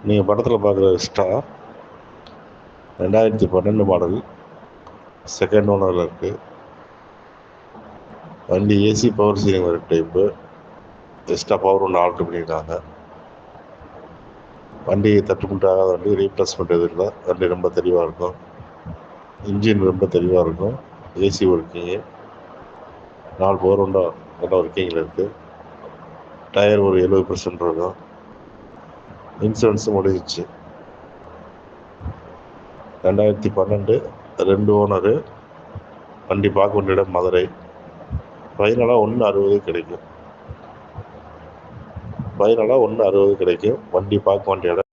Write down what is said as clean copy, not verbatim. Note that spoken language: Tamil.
நீங்கள் படத்தில் பார்க்குற விஸ்டா 2012 மாடல், செகண்ட் ஓனரில் இருக்குது. வண்டி ஏசி பவர் ஸ்டீரிங் வர டைப்பு. எக்ஸ்ட்ரா பவர் ஒன்று ஆல்ட்ரு பண்ணியிருக்காங்க. வண்டி தட்டுமுட்டாகாத வண்டி, ரீப்ளேஸ்மெண்ட் எதுவும் இல்லை. வண்டி ரொம்ப தெளிவாக இருக்கும். இன்ஜின் ரொம்ப தெளிவாக இருக்கும். ஏசி ஒர்க்கிங்கு, 4 பவர் விண்டோ நல்லா ஒர்க்கிங்கில் இருக்குது. டயர் ஒரு 70% இருக்கும். இன்சூரன்ஸும் முடிஞ்சிச்சு. 2012, 2 ஓனரு. வண்டி பார்க்க வேண்டிய இடம் மதுரை. ஃபைனலாக 1.60 கிடைக்கும். வண்டி பார்க்க வேண்டிய இடம்